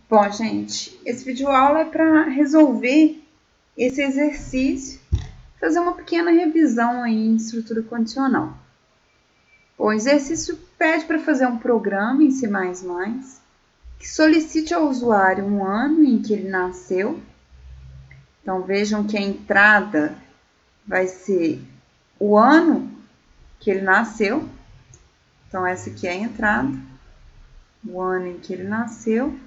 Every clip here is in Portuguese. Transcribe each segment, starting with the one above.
Bom, gente, esse vídeo aula é para resolver esse exercício, fazer uma pequena revisão aí em estrutura condicional. O exercício pede para fazer um programa em C++ que solicite ao usuário um ano em que ele nasceu. Então, vejam que a entrada vai ser o ano que ele nasceu. Então, essa aqui é a entrada, o ano em que ele nasceu.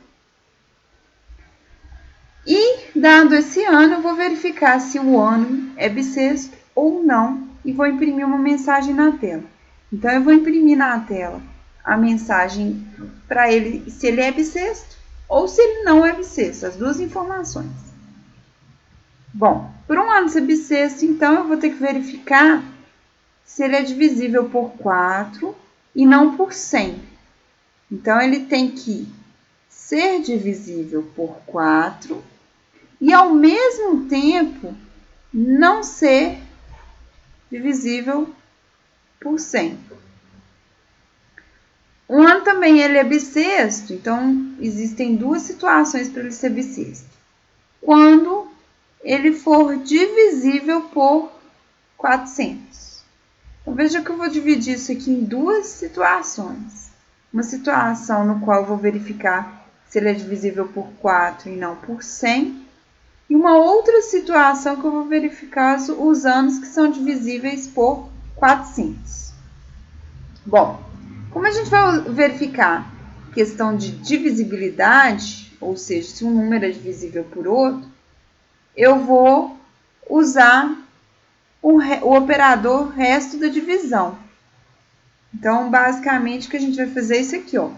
E, dado esse ano, eu vou verificar se o ano é bissexto ou não e vou imprimir uma mensagem na tela. Então, eu vou imprimir na tela a mensagem para ele, se ele é bissexto ou se ele não é bissexto, as duas informações. Bom, por um ano ser bissexto, então, eu vou ter que verificar se ele é divisível por 4 e não por 100. Então, ele tem que ser divisível por 4 e, ao mesmo tempo, não ser divisível por 100. Um ano também ele é bissexto, então existem duas situações para ele ser bissexto. Quando ele for divisível por 400. Então, veja que eu vou dividir isso aqui em duas situações. Uma situação no qual eu vou verificar se ele é divisível por 4 e não por 100. E uma outra situação que eu vou verificar os anos que são divisíveis por 400. Bom, como a gente vai verificar questão de divisibilidade, ou seja, se um número é divisível por outro, eu vou usar o operador resto da divisão. Então, basicamente, o que a gente vai fazer é isso aqui, ó.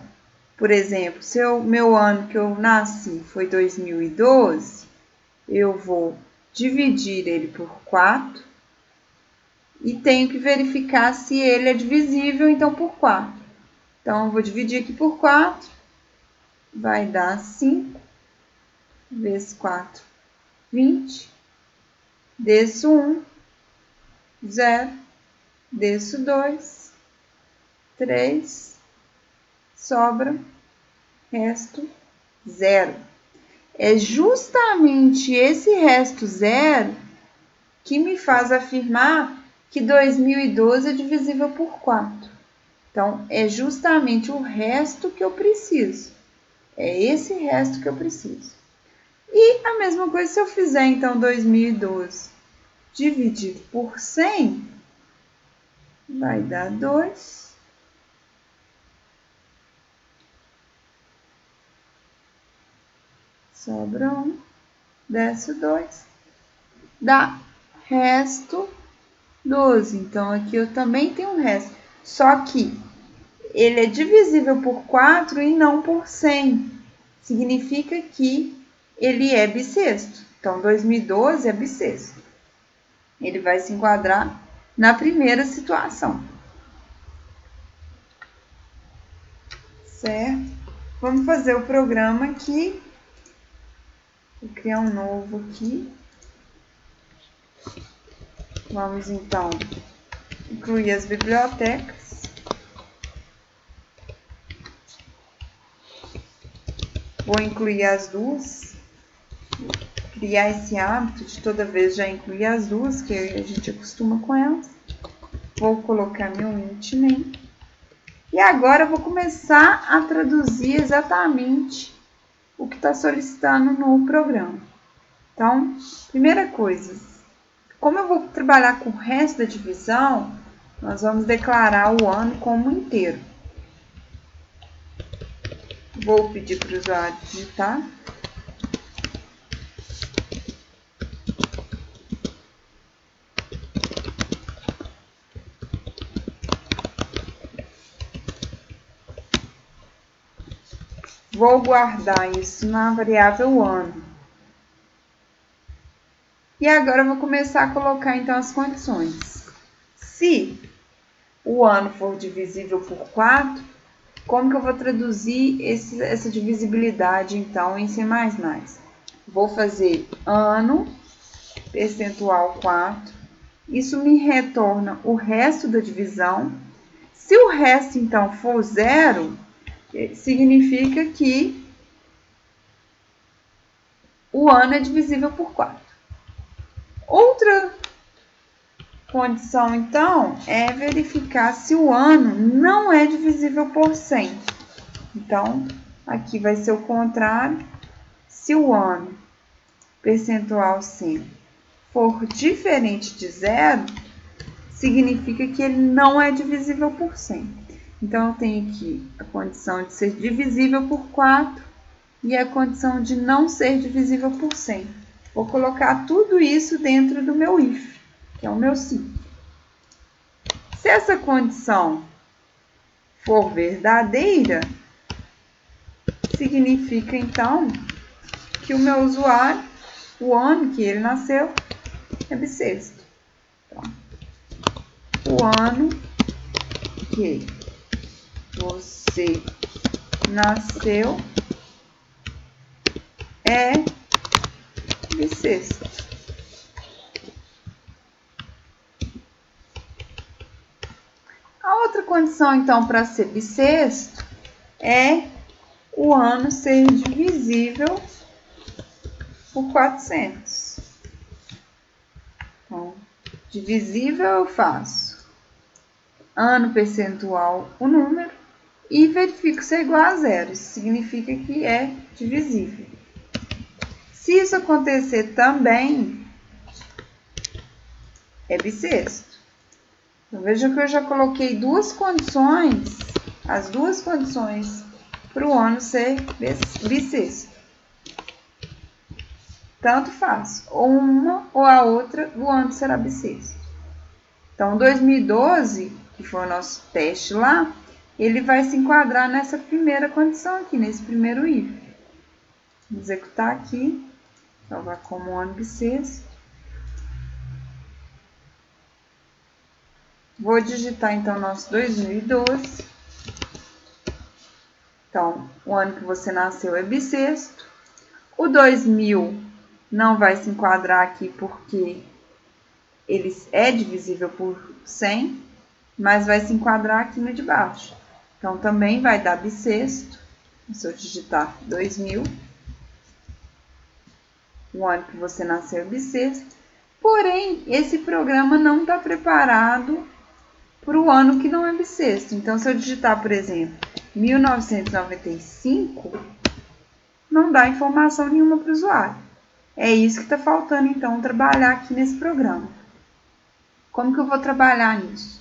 Por exemplo, se o meu ano que eu nasci foi 2012, eu vou dividir ele por 4 e tenho que verificar se ele é divisível, então, por 4. Então, eu vou dividir aqui por 4, vai dar 5 vezes 4, 20, desço 1, 0, desço 2, 3, sobra, resto, 0. É justamente esse resto 0 que me faz afirmar que 2012 é divisível por 4. Então, é justamente o resto que eu preciso. É esse resto que eu preciso. E a mesma coisa se eu fizer, então, 2012 dividido por 100, vai dar 2. Sobra 1, desce 2. Dá resto 12. Então, aqui eu também tenho um resto. Só que ele é divisível por 4 e não por 100. Significa que ele é bissexto. Então, 2012 é bissexto. Ele vai se enquadrar na primeira situação. Certo? Vamos fazer o programa aqui. Vou criar um novo aqui. Vamos, então, incluir as bibliotecas. Vou incluir as duas. Criar esse hábito de toda vez já incluir as duas, que a gente acostuma com elas. Vou colocar meu int name. E agora eu vou começar a traduzir exatamente o que está solicitando no programa. Então, primeira coisa, como eu vou trabalhar com o resto da divisão, nós vamos declarar o ano como inteiro. Vou pedir para o usuário digitar. Vou guardar isso na variável ano. E agora eu vou começar a colocar, então, as condições. Se o ano for divisível por 4, como que eu vou traduzir essa divisibilidade, então, em C++? Vou fazer ano, percentual 4. Isso me retorna o resto da divisão. Se o resto, então, for 0, significa que o ano é divisível por 4. Outra condição, então, é verificar se o ano não é divisível por 100. Então, aqui vai ser o contrário. Se o ano percentual 100 for diferente de 0, significa que ele não é divisível por 100. Então, eu tenho aqui a condição de ser divisível por 4 e a condição de não ser divisível por 100. Vou colocar tudo isso dentro do meu if, que é o meu sim. Se essa condição for verdadeira, significa então que o meu usuário, o ano que ele nasceu, é bissexto. Então, o ano que você nasceu é bissexto. A outra condição, então, para ser bissexto é o ano ser divisível por 400. Então, divisível eu faço ano percentual, o número, e verifico se é igual a 0. Isso significa que é divisível. Se isso acontecer também, é bissexto. Então, veja que eu já coloquei duas condições, as duas condições para o ano ser bissexto. Tanto faz, ou uma ou a outra, o ano será bissexto. Então, 2012, que foi o nosso teste lá, ele vai se enquadrar nessa primeira condição aqui, nesse primeiro if. Vou executar aqui, salvar como ano bissexto. Vou digitar, então, nosso 2012. Então, o ano que você nasceu é bissexto. O 2000 não vai se enquadrar aqui porque ele é divisível por 100, mas vai se enquadrar aqui no de baixo. Então, também vai dar bissexto. Se eu digitar 2000, o ano que você nasceu é bissexto. Porém, esse programa não está preparado para o ano que não é bissexto. Então, se eu digitar, por exemplo, 1995, não dá informação nenhuma para o usuário. É isso que está faltando, então, trabalhar aqui nesse programa. Como que eu vou trabalhar nisso?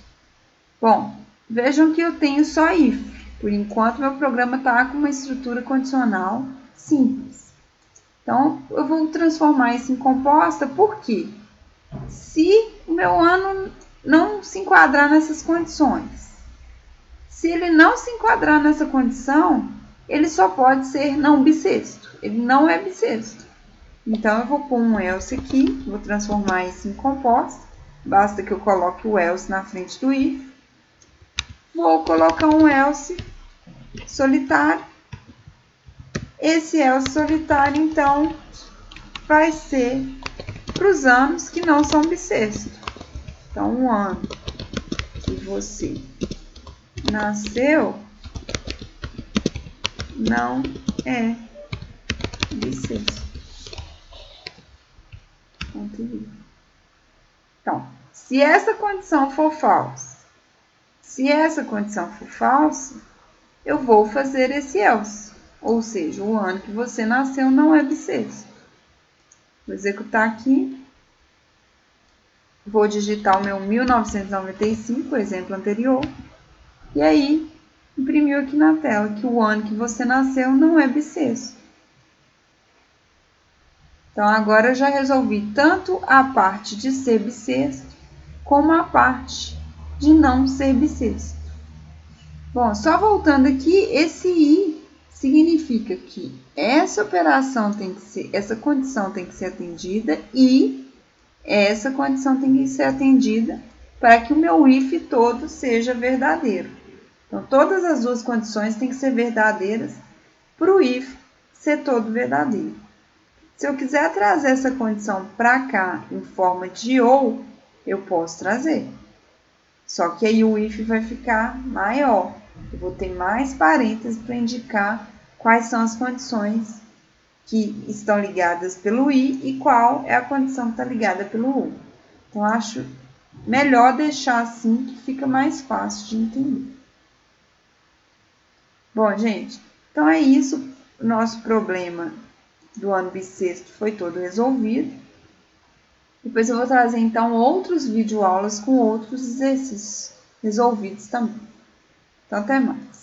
Bom, vejam que eu tenho só if. Por enquanto, meu programa está com uma estrutura condicional simples. Então, eu vou transformar isso em composta, porque se o meu ano não se enquadrar nessas condições, se ele não se enquadrar nessa condição, ele só pode ser não bissexto. Ele não é bissexto. Então, eu vou pôr um else aqui, vou transformar isso em composta. Basta que eu coloque o else na frente do if. Vou colocar um else solitário. Esse else solitário, então, vai ser para os anos que não são bissexto. Então, um ano que você nasceu não é bissexto. Então, se essa condição for falsa, eu vou fazer esse else. Ou seja, o ano que você nasceu não é bissexto. Vou executar aqui. Vou digitar o meu 1995, o exemplo anterior. E aí, imprimiu aqui na tela que o ano que você nasceu não é bissexto. Então, agora eu já resolvi tanto a parte de ser bissexto, como a parte de não ser bissexto. Bom, só voltando aqui, esse i significa que essa operação tem que ser, essa condição tem que ser atendida e essa condição tem que ser atendida para que o meu if todo seja verdadeiro. Então, todas as duas condições têm que ser verdadeiras para o if ser todo verdadeiro. Se eu quiser trazer essa condição para cá em forma de ou, eu posso trazer. Só que aí o if vai ficar maior. Eu vou ter mais parênteses para indicar quais são as condições que estão ligadas pelo I e qual é a condição que está ligada pelo U. Então, acho melhor deixar assim, que fica mais fácil de entender. Bom, gente, então é isso. O nosso problema do ano bissexto foi todo resolvido. Depois eu vou trazer, então, outros videoaulas com outros exercícios resolvidos também. Então, até mais.